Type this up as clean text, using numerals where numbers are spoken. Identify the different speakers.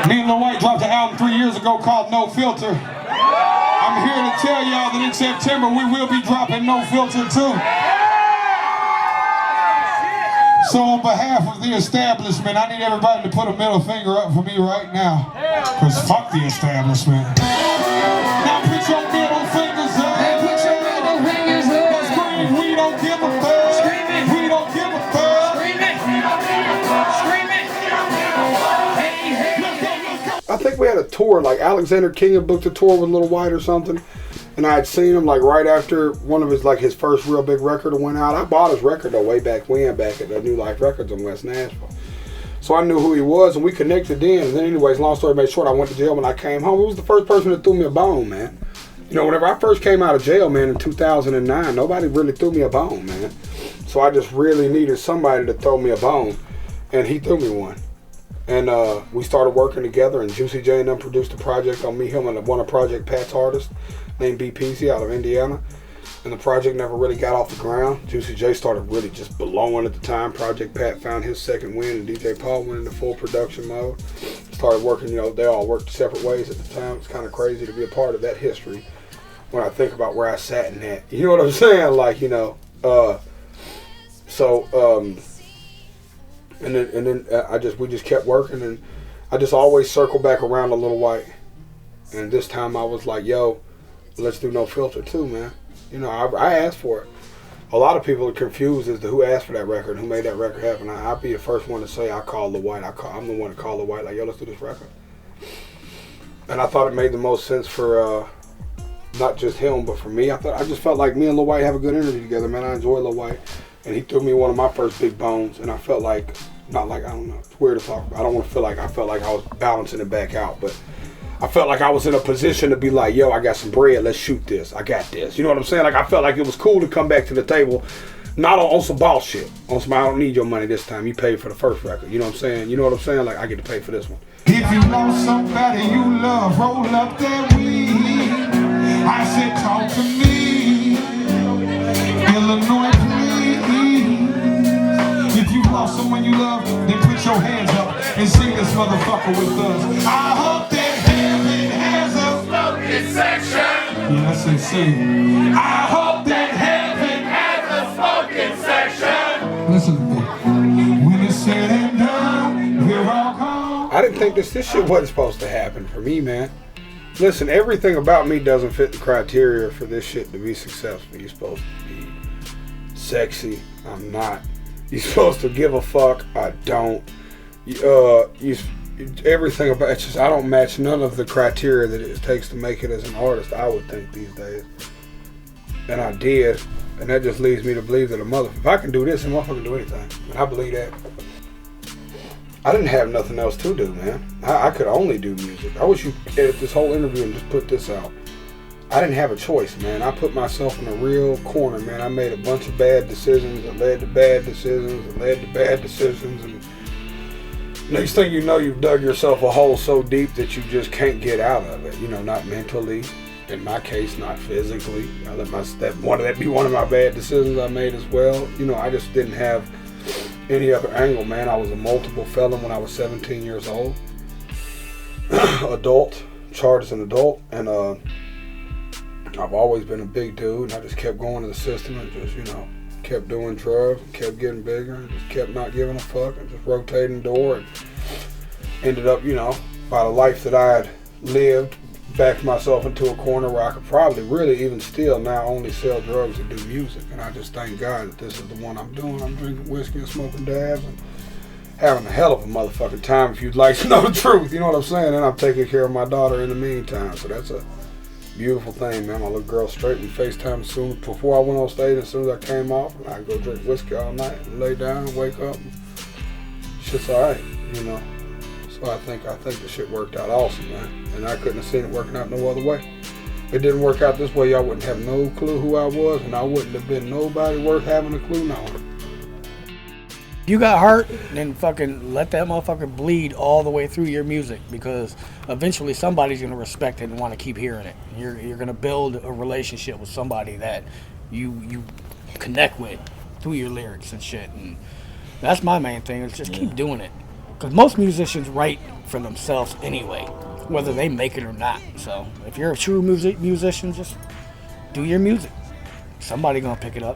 Speaker 1: Me and Lil Wyte dropped an album 3 years ago called No Filter. I'm here to tell y'all that in September we will be dropping No Filter too. So on behalf of the establishment, I need everybody to put a middle finger up for me right now. Cause fuck the establishment. Now put your middle fingers up.
Speaker 2: Hey, put your middle fingers up.
Speaker 1: Let's scream, we don't give a fuck.
Speaker 2: Screaming.
Speaker 1: We don't give a fuck.
Speaker 2: Screaming. Screaming. Hey, hey.
Speaker 3: I think we had a tour, like Alexander King had booked a tour with Lil Wyte or something, and I had seen him like right after one of his his first real big record went out. I bought his record though way back when, back at the New Life Records in West Nashville. So I knew who he was, and we connected then. And then anyways, long story made short, I went to jail when I came home. He was the first person that threw me a bone, man. You know, whenever I first came out of jail, man, in 2009, nobody really threw me a bone, man. So I just really needed somebody to throw me a bone, and he threw me one. And we started working together, and Juicy J and them produced a project on me, him, and one of Project Pat's artists named BPC out of Indiana. And the project never really got off the ground. Juicy J started really just blowing at the time. Project Pat found his second win, and DJ Paul went into full production mode. Started working, you know, they all worked separate ways at the time. It's kind of crazy to be a part of that history when I think about where I sat in that. You know what I'm saying? Like, you know, And then we just kept working, and I just always circle back around a Lil Wyte. And this time I was like, yo, let's do No Filter too, man. You know, I asked for it. A lot of people are confused as to who asked for that record and who made that record happen. I'll be the first one to say I called Lil Wyte. I'm the one to call Lil Wyte, like, yo, let's do this record. And I thought it made the most sense for not just him, but for me. I just felt like me and Lil Wyte have a good energy together, man. I enjoy Lil Wyte. And he threw me one of my first big bones, and I felt like, not like, I don't know, it's weird to talk about. I don't want to feel like I felt like I was balancing it back out, but I felt like I was in a position to be like, yo, I got some bread, let's shoot this. I got this. You know what I'm saying? Like, I felt like it was cool to come back to the table, not on some bullshit. On some, I don't need your money this time. You paid for the first record. You know what I'm saying? You know what I'm saying? Like, I get to pay for this one.
Speaker 1: If you want somebody you love, roll up that weed. I said, talk to me. Illinois, if you love someone you love, then put your hands up and sing this motherfucker with us. I hope that heaven has a smoking section. Yeah, that's insane. I hope that heaven has a smoking section. Listen to me. When it's said and done, we're all gone.
Speaker 3: I didn't think this shit wasn't supposed to happen for me, man. Listen, everything about me doesn't fit the criteria for this shit to be successful. You're supposed to be sexy. I'm not. You're supposed to give a fuck. I don't. Everything about it's just I don't match none of the criteria that it takes to make it as an artist, I would think, these days. And I did, and that just leads me to believe that if I can do this, a motherfucker can do anything. And I believe that. I didn't have nothing else to do, man. I could only do music. I wish you edit this whole interview and just put this out. I didn't have a choice, man. I put myself in a real corner, man. I made a bunch of bad decisions that led to bad decisions that led to bad decisions. And next thing you know, you've dug yourself a hole so deep that you just can't get out of it. You know, not mentally. In my case, not physically. I let that be one of my bad decisions I made as well. You know, I just didn't have any other angle, man. I was a multiple felon when I was 17 years old. Adult, charged as an adult, and I've always been a big dude, and I just kept going to the system and just, you know, kept doing drugs, and kept getting bigger, and just kept not giving a fuck, and just rotating the door, and ended up, you know, by the life that I had lived, backed myself into a corner where I could probably really even still now only sell drugs and do music. And I just thank God that this is the one I'm doing. I'm drinking whiskey and smoking dabs and having a hell of a motherfucking time, if you'd like to know the truth. You know what I'm saying? And I'm taking care of my daughter in the meantime. So that's a beautiful thing, man. My little girl straight and FaceTime soon before I went on stage. As soon as I came off, and I go drink whiskey all night and lay down and wake up. And shit's all right, you know. So I think the shit worked out awesome, man. And I couldn't have seen it working out no other way. If it didn't work out this way, y'all wouldn't have no clue who I was, and I wouldn't have been nobody worth having a clue knowing.
Speaker 4: If you got hurt, then fucking let that motherfucker bleed all the way through your music, because eventually somebody's gonna respect it and want to keep hearing it. You're gonna build a relationship with somebody that you connect with through your lyrics and shit. And that's my main thing, is just keep doing it. Because most musicians write for themselves anyway, whether they make it or not. So if you're a true musician, just do your music. Somebody gonna pick it up.